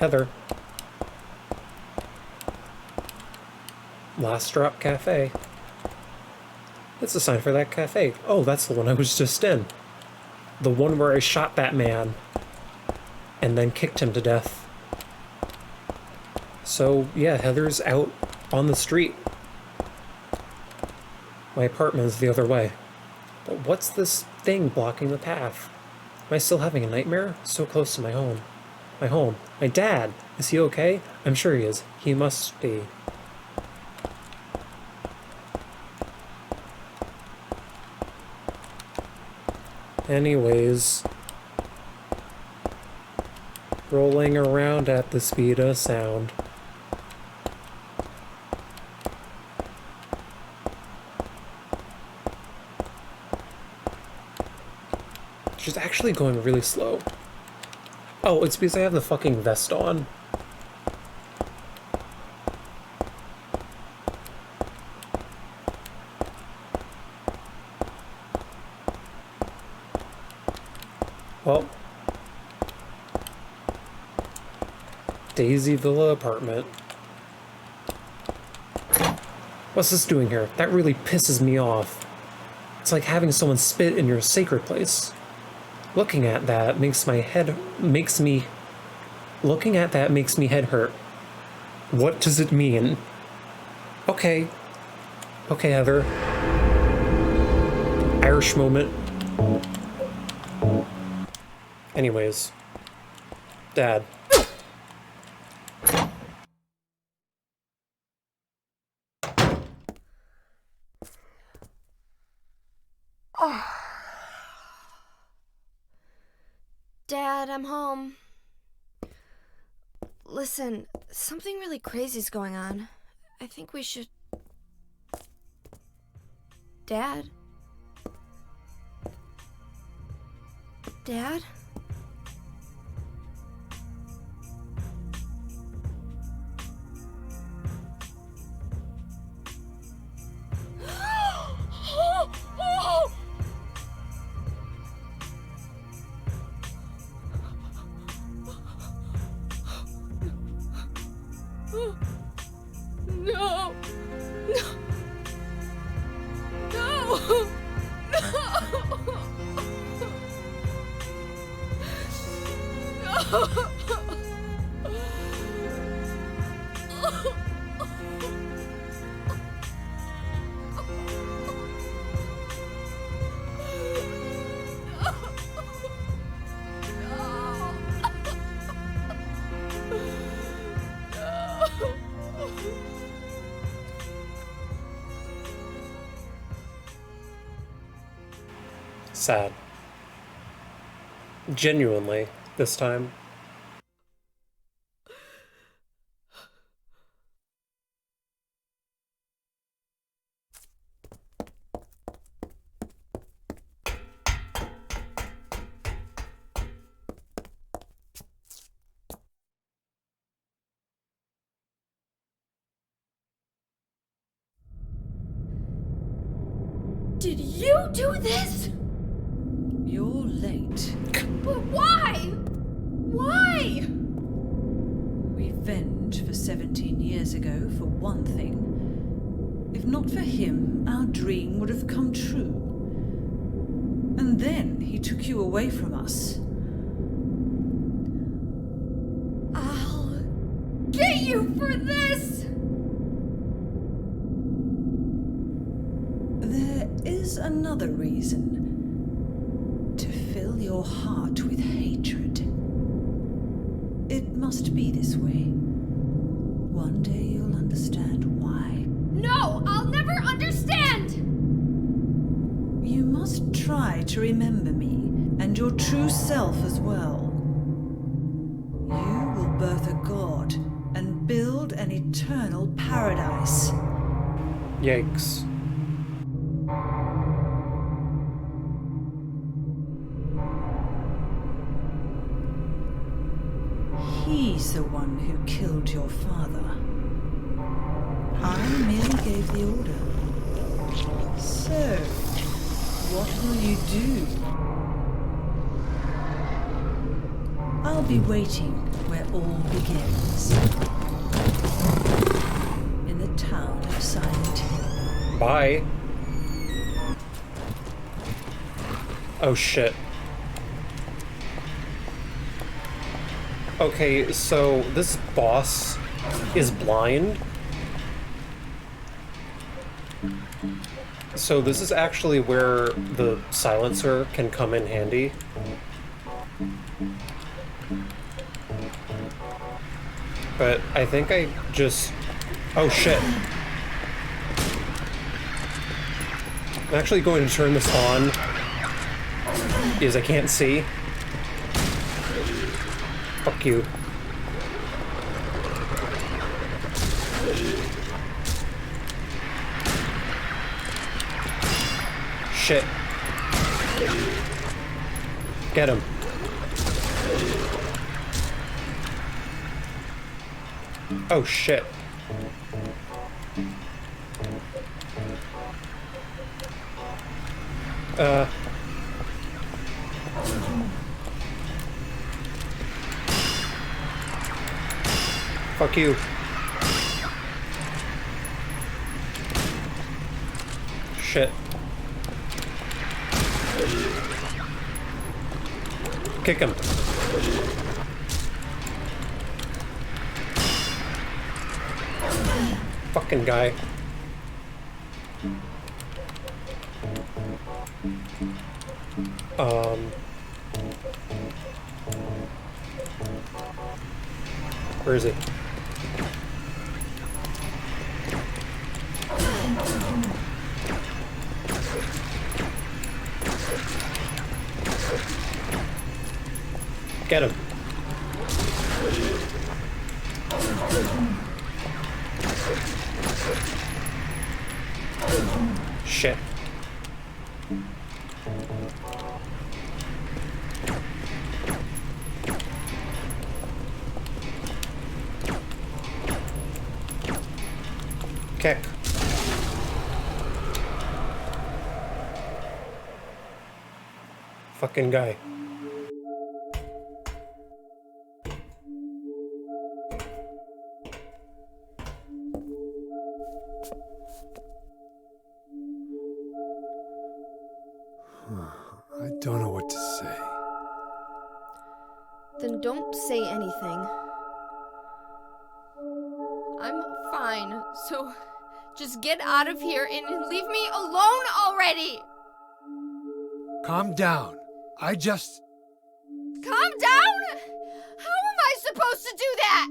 Heather. Last Drop Cafe. It's a sign for that cafe. Oh, that's the one I was just in. The one where I shot that man and then kicked him to death. So, yeah, Heather's out on the street. My apartment is the other way. But what's this thing blocking the path? Am I still having a nightmare? So close to my home. My home. My dad! Is he okay? I'm sure he is. He must be. Anyways, rolling around at the speed of sound. She's actually going really slow. Oh, it's because I have the fucking vest on. Well, Daisy Villa apartment. What's this doing here? That really pisses me off. It's like having someone spit in your sacred place. Looking at that makes me head hurt. What does it mean? Okay. Okay, Heather. Irish moment. Anyways. Dad. Dad, I'm home. Listen, something really crazy's going on. I think we should... Dad? Dad? No! No! Sad. Genuinely, this time. Did you do this? You're late. But why? Why? Revenge for 17 years ago, for one thing. If not for him, our dream would have come true. And then he took you away from us. I'll get you for this! There is another reason. To fill your heart with hatred. It must be this way. One day you'll understand why. No, I'll never understand! You must try to remember me, and your true self as well. You will birth a god, and build an eternal paradise. Yikes. He's the one who killed your father. I merely gave the order. So, what will you do? I'll I'll be waiting where all begins. In the town of Silent Hill. Bye. Oh shit. Okay, so this boss is blind. So this is actually where the silencer can come in handy. But I think I just... Oh shit. I'm actually going to turn this on because I can't see. Fuck you. Shit. Get him. Oh shit. Fuck you. Shit. Kick him. Fucking guy. Where is he? Get him. Shit. Kick. Fucking guy. I don't know what to say. Then don't say anything. I'm fine, so just get out of here and leave me alone already! Calm down. I just... Calm down? How am I supposed to do that?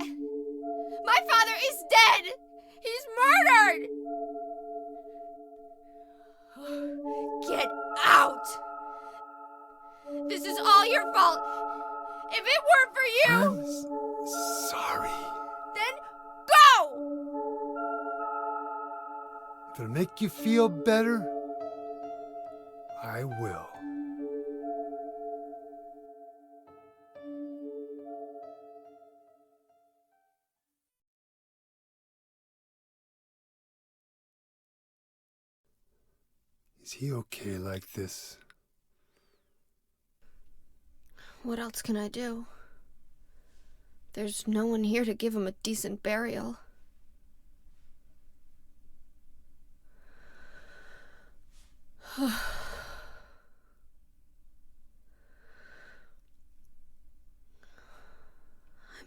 My father is dead! He's murdered! Get out! This is all your fault! If it weren't for you, I'm sorry. then go! If it'll make you feel better, I will. Is he okay like this? What else can I do? There's no one here to give him a decent burial. I'm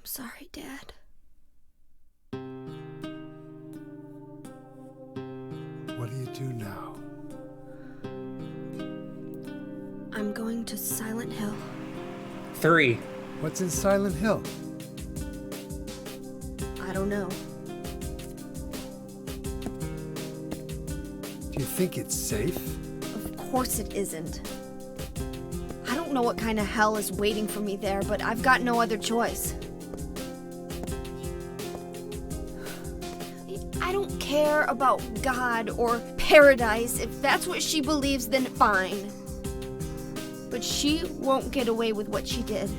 sorry, Dad. What do you do now? I'm going to Silent Hill. 3. What's in Silent Hill? I don't know. Do you think it's safe? Of course it isn't. I don't know what kind of hell is waiting for me there, but I've got no other choice. I don't care about God or paradise. If that's what she believes, then fine. But she won't get away with what she did.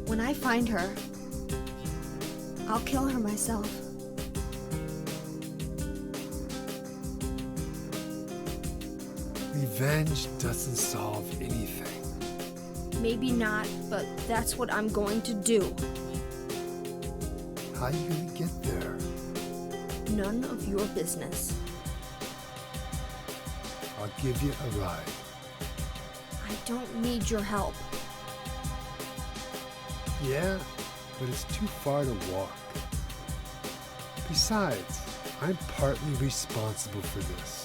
When I find her, I'll kill her myself. revenge doesn't solve anything. Maybe not, but that's what I'm going to do. How you gonna get there? None of your business. I'll give you a ride. I don't need your help. Yeah, but it's too far to walk. Besides, I'm partly responsible for this.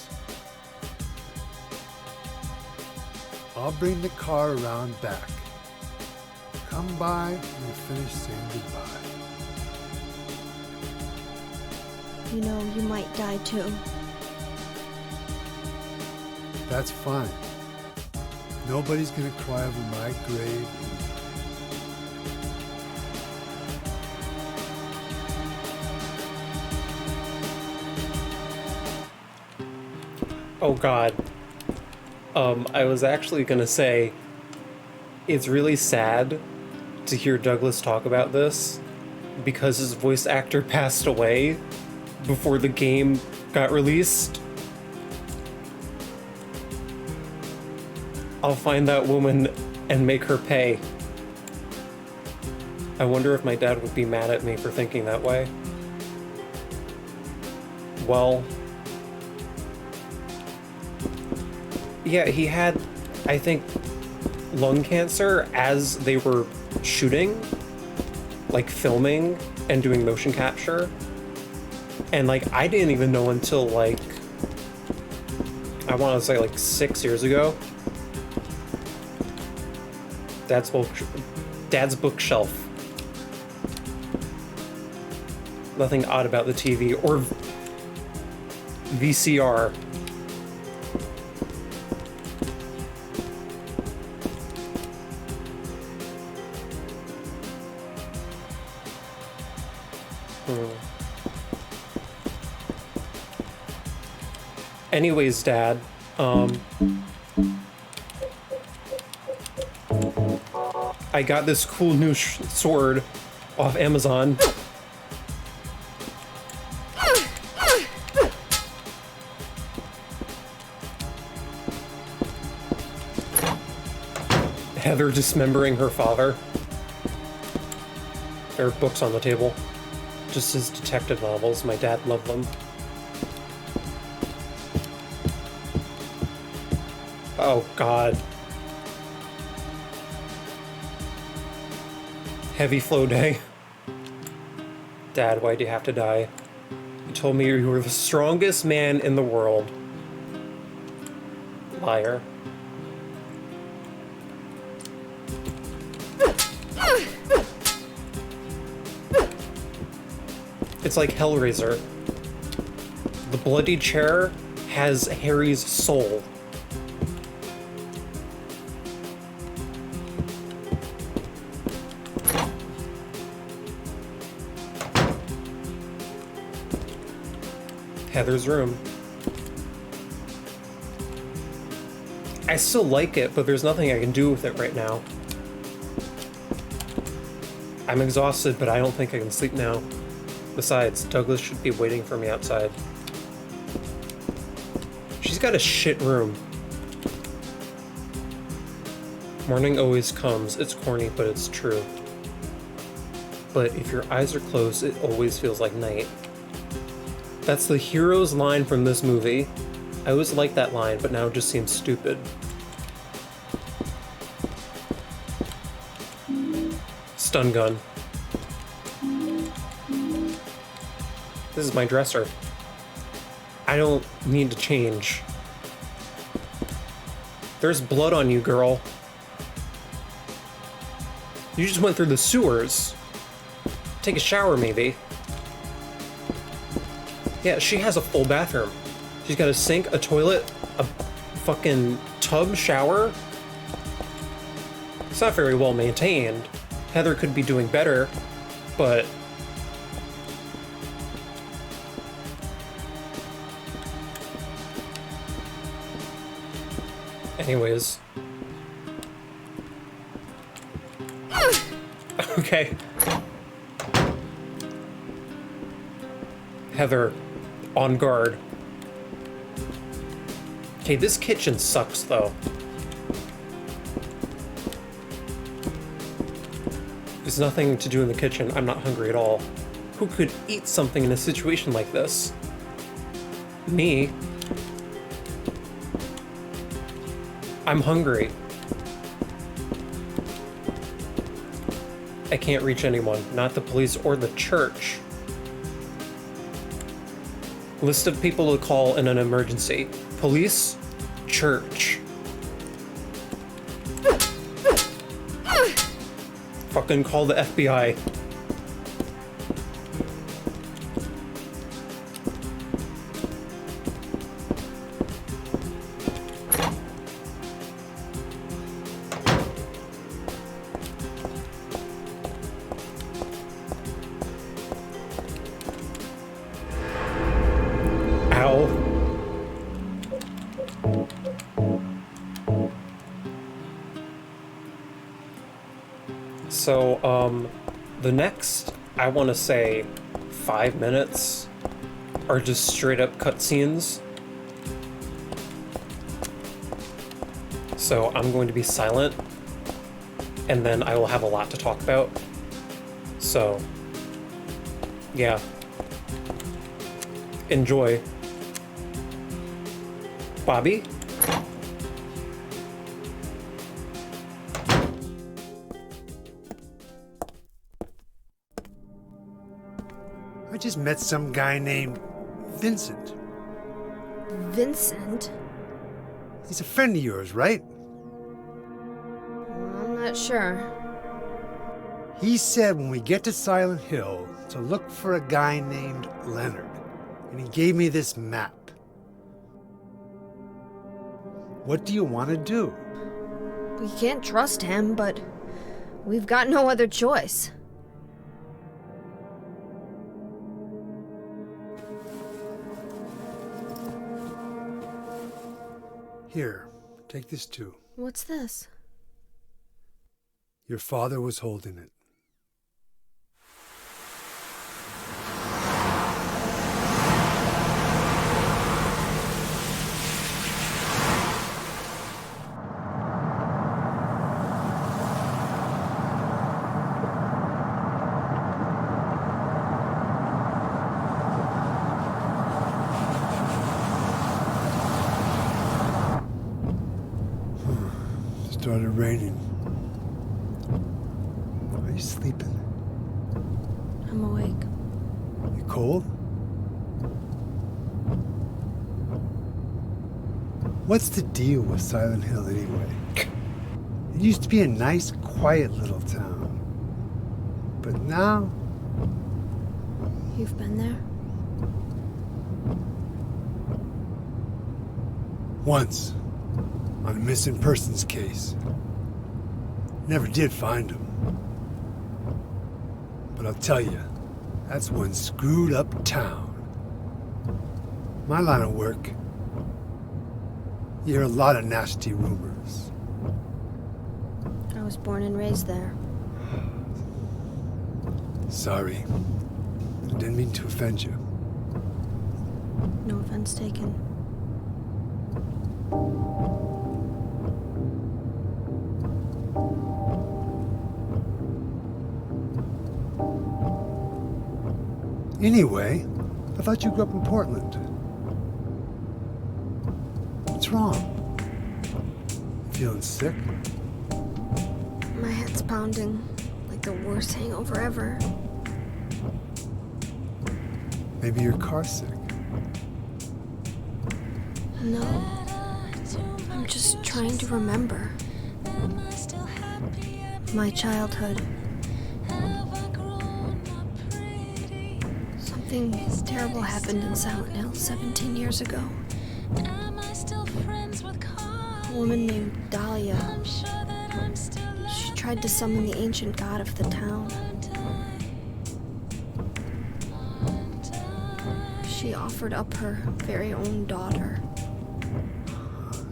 I'll bring the car around back. Come by when you finish saying goodbye. You know, you might die too. That's fine. Nobody's gonna cry over my grave. Oh god. I was actually gonna say, it's really sad to hear Douglas talk about this because his voice actor passed away before the game got released. I'll find that woman and make her pay. I wonder if my dad would be mad at me for thinking that way. Well, yeah, he had, I think, lung cancer as they were shooting, like filming and doing motion capture. And like, I didn't even know until like, I want to say like 6 years ago. Dad's bookshelf. Nothing odd about the TV or VCR. Anyways, Dad, I got this cool new sword off Amazon. Heather dismembering her father. There are books on the table. Just his detective novels. My dad loved them. Oh, God. Heavy flow day. Dad, why'd you have to die? You told me you were the strongest man in the world. Liar. It's like Hellraiser. The bloody chair has Harry's soul. Heather's room. I still like it, but there's nothing I can do with it right now. I'm exhausted, but I don't think I can sleep now. Besides, Douglas should be waiting for me outside. She's got a shit room. Morning always comes. It's corny, but it's true. But if your eyes are closed, it always feels like night. That's the hero's line from this movie. I always liked that line, but now it just seems stupid. Stun gun. This is my dresser. I don't need to change. There's blood on you, girl. You just went through the sewers. Take a shower, maybe. Yeah, she has a full bathroom. She's got a sink, a toilet, a fucking tub shower. It's not very well maintained. Heather could be doing better, but... Anyways. Okay. Heather, on guard. Okay, this kitchen sucks, though. There's nothing to do in the kitchen. I'm not hungry at all. Who could eat something in a situation like this? Me. I'm hungry. I can't reach anyone, not the police or the church. List of people to call in an emergency. Police, church. Fucking call the FBI. So, the next, I want to say, 5 minutes are just straight up cutscenes. So I'm going to be silent, and then I will have a lot to talk about. So, yeah. Enjoy. Bobby? I just met some guy named Vincent. Vincent? He's a friend of yours, right? I'm not sure. He said when we get to Silent Hill to look for a guy named Leonard. And he gave me this map. What do you want to do? We can't trust him, but we've got no other choice. Here, take this too. What's this? Your father was holding it. Started raining. Are you sleeping? I'm awake. You cold? What's the deal with Silent Hill anyway? It used to be a nice, quiet little town. But now... You've been there? Once. On a missing persons case. Never did find him. But I'll tell you, that's one screwed up town. My line of work, you hear a lot of nasty rumors. I was born and raised there. Sorry. I didn't mean to offend you. No offense taken. Anyway, I thought you grew up in Portland. What's wrong? Feeling sick? My head's pounding like the worst hangover ever. Maybe your car's sick. No. I'm just trying to remember. My childhood. Something terrible happened in Silent Hill 17 years ago. A woman named Dahlia. She tried to summon the ancient god of the town. She offered up her very own daughter.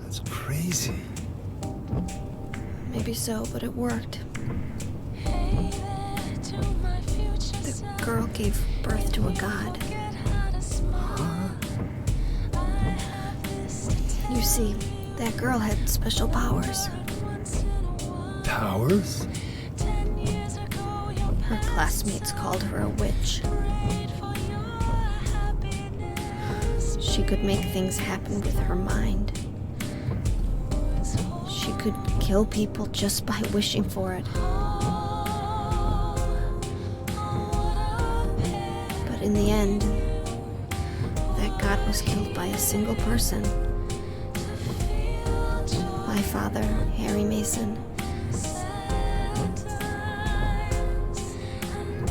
That's crazy. Maybe so, but it worked. The girl gave birth to a god. You see, that girl had special powers. Powers? Her classmates called her a witch. She could make things happen with her mind. She could kill people just by wishing for it. But in the end, that god was killed by a single person. My father, Harry Mason.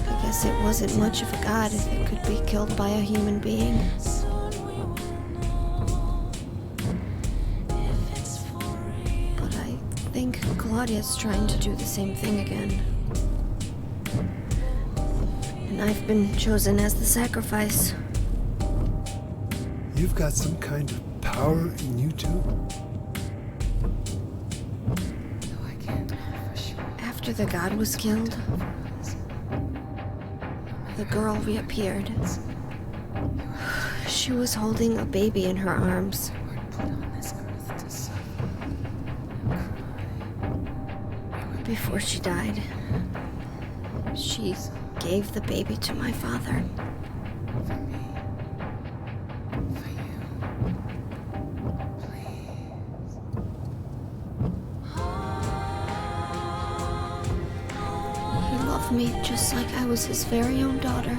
I guess it wasn't much of a god if it could be killed by a human being. But I think Claudia's trying to do the same thing again. And I've been chosen as the sacrifice. You've got some kind of power in you too? After the god was killed, the girl reappeared. She was holding a baby in her arms. Before she died, she gave the baby to my father. He loved me just like I was his very own daughter.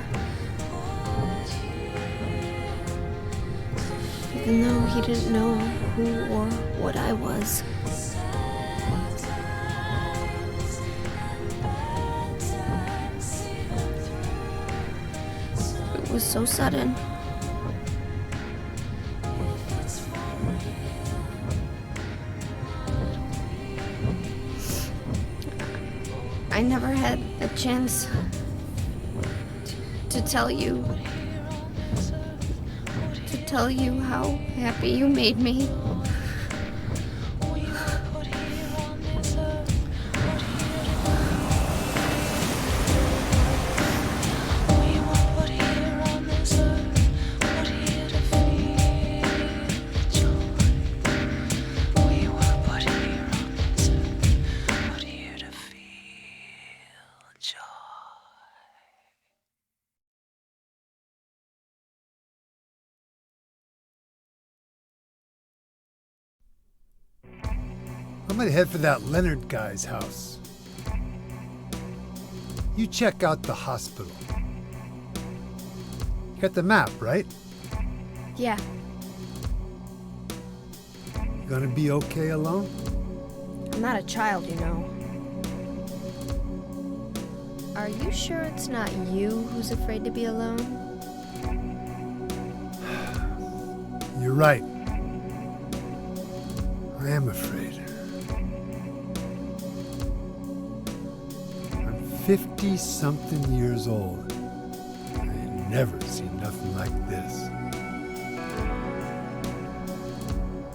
Even though he didn't know who or what I was. It was so sudden. I never had a chance to tell you how happy you made me. I'm gonna head for that Leonard guy's house. You check out the hospital. You got the map, right? Yeah, You gonna be okay alone? I'm not a child, you know. Are you sure it's not you who's afraid to be alone? You're right. I am afraid. I'm 50-something years old. I ain't never seen nothing like this.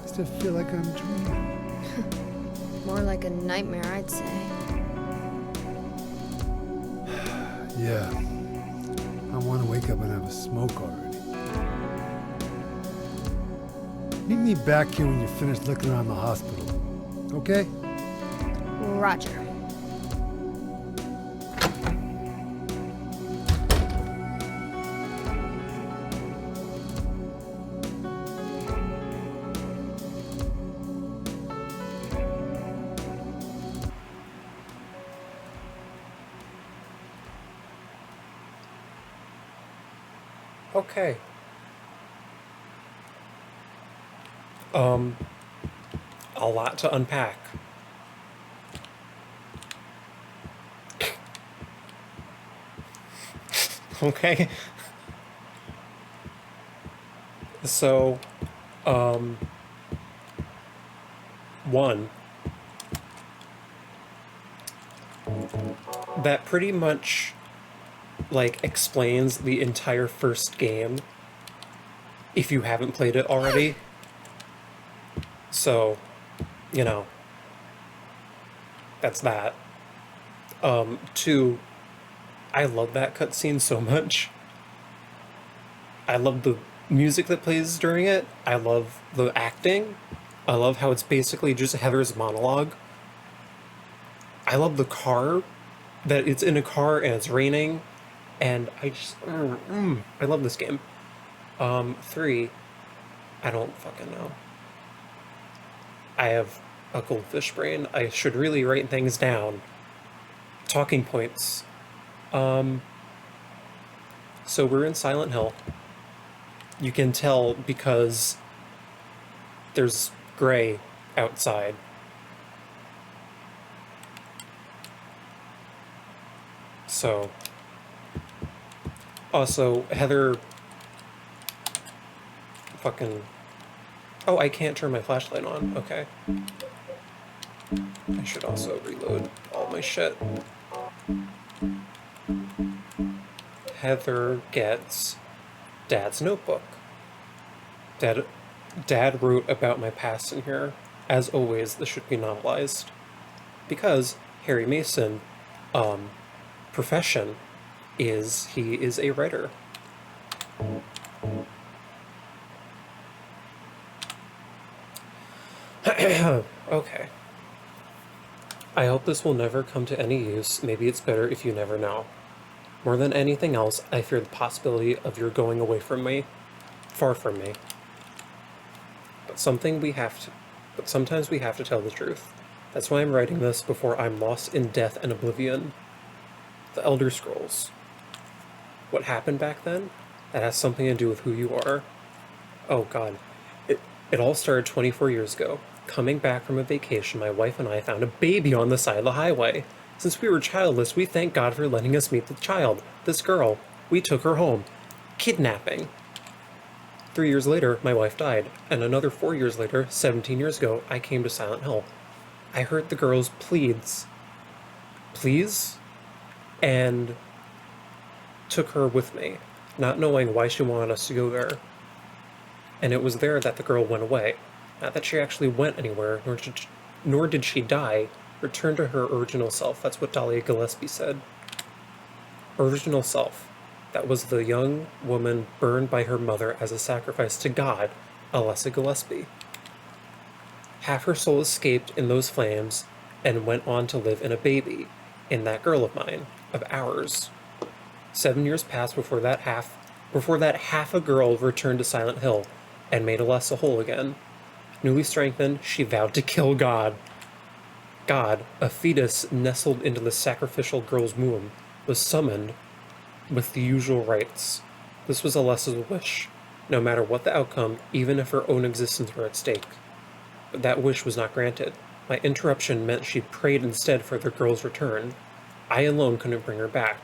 I still feel like I'm dreaming. More like a nightmare, I'd say. Yeah. I want to wake up and have a smoke already. Meet me back here when you're finished looking around the hospital. Okay? Roger. Okay. A lot to unpack. Okay. So, one, that pretty much, like, explains the entire first game if you haven't played it already. So, you know, that's that. Two, I love that cutscene so much. I love the music that plays during it. I love the acting. I love how it's basically just Heather's monologue. I love the car, that it's in a car and it's raining, and I just, I love this game. 3, I don't fucking know. I have a goldfish brain. I should really write things down. Talking points. So we're in Silent Hill. You can tell because there's gray outside. So, also, Heather fucking... Oh, I can't turn my flashlight on. Okay. I should also reload all my shit. Heather gets Dad's notebook. Dad wrote about my past in here. As always, this should be novelized. Because Harry Mason, profession is he is a writer. Okay. I hope this will never come to any use. Maybe it's better if you never know. More than anything else, I fear the possibility of your going away from me, far from me. But sometimes we have to tell the truth. That's why I'm writing this before I'm lost in death and oblivion. The Elder Scrolls. What happened back then? That has something to do with who you are. Oh god. It all started 24 years ago. Coming back from a vacation, my wife and I found a baby on the side of the highway. Since we were childless, we thank God for letting us meet the child, this girl. We took her home. Kidnapping. 3 years later, my wife died, and another 4 years later, 17 years ago, I came to Silent Hill. I heard the girl's pleas, and took her with me, not knowing why she wanted us to go there. And it was there that the girl went away. Not that she actually went anywhere, nor did she die. Return to her original self. That's what Dahlia Gillespie said. Original self. That was the young woman burned by her mother as a sacrifice to God, Alessa Gillespie. Half her soul escaped in those flames and went on to live in a baby, in that girl of mine, of ours. 7 years passed before that half a girl returned to Silent Hill and made Alessa whole again. Newly strengthened, she vowed to kill God. God, a fetus nestled into the sacrificial girl's womb, was summoned with the usual rites. This was Alessa's wish, no matter what the outcome, even if her own existence were at stake. But that wish was not granted. My interruption meant she prayed instead for the girl's return. I alone couldn't bring her back.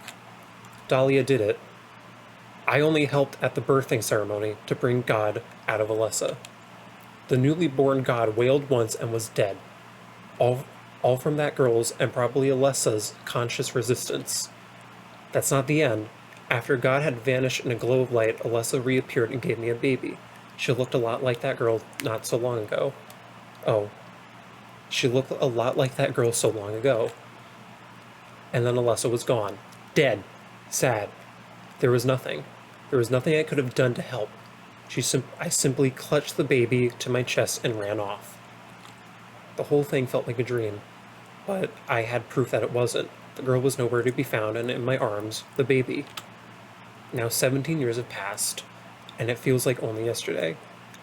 Dahlia did it. I only helped at the birthing ceremony to bring God out of Alessa. The newly born God wailed once and was dead. All from that girl's and probably Alessa's conscious resistance. That's not the end. After God had vanished in a glow of light, Alessa reappeared and gave me a baby. She looked a lot like that girl not so long ago. Oh. She looked a lot like that girl so long ago. And then Alessa was gone. Dead. Sad. There was nothing. There was nothing I could have done to help. I simply clutched the baby to my chest and ran off. The whole thing felt like a dream, but I had proof that it wasn't. The girl was nowhere to be found, and in my arms, the baby. Now 17 years have passed, and it feels like only yesterday.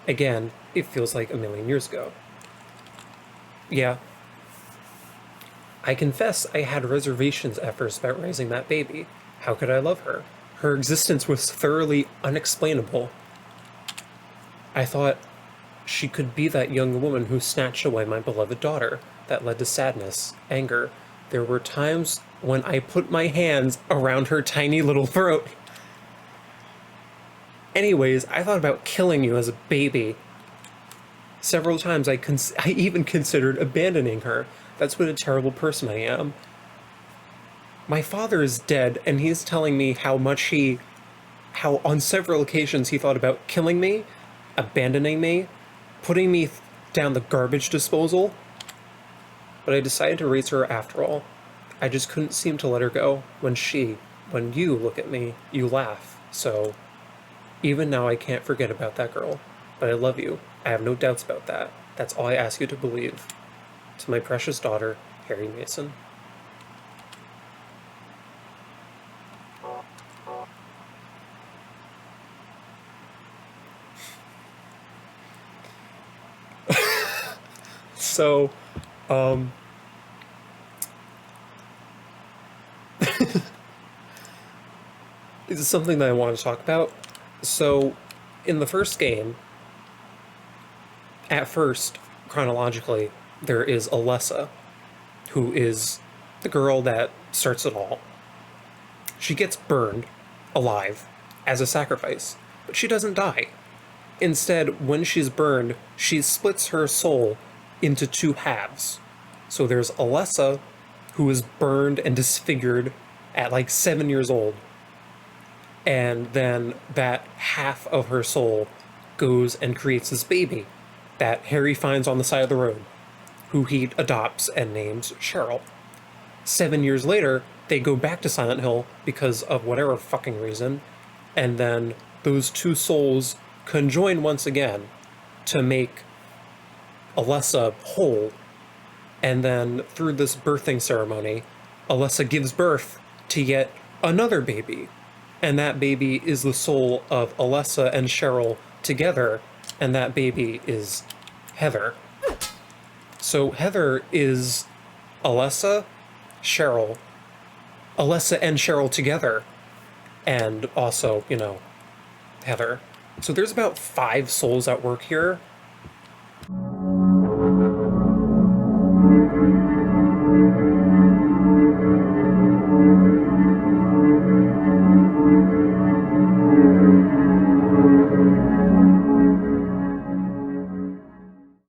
Again, it feels like a million years ago. Yeah. I confess I had reservations at first about raising that baby. How could I love her? Her existence was thoroughly unexplainable. I thought she could be that young woman who snatched away my beloved daughter. That led to sadness, anger. There were times when I put my hands around her tiny little throat. Anyways, I thought about killing you as a baby. Several times I even considered abandoning her. That's what a terrible person I am. My father is dead, and he's telling me how on several occasions he thought about killing me, abandoning me, putting me down the garbage disposal. But I decided to raise her after all. I just couldn't seem to let her go. When you look at me, you laugh. So, even now I can't forget about that girl. But I love you. I have no doubts about that. That's all I ask you to believe. To my precious daughter, Harry Mason. So, this is something that I want to talk about. So, in the first game, at first, chronologically, there is Alessa, who is the girl that starts it all. She gets burned alive as a sacrifice, but she doesn't die. Instead, when she's burned, she splits her soul into two halves. So there's Alessa, who is burned and disfigured at like 7 years old. And then that half of her soul goes and creates this baby that Harry finds on the side of the road, who he adopts and names Cheryl. 7 years later, they go back to Silent Hill because of whatever fucking reason, and then those two souls conjoin once again to make Alessa whole. And then through this birthing ceremony, Alessa gives birth to yet another baby. And that baby is the soul of Alessa and Cheryl together, and that baby is Heather. So Heather is Alessa, Cheryl, Alessa and Cheryl together, and also, Heather. So there's about 5 souls at work here,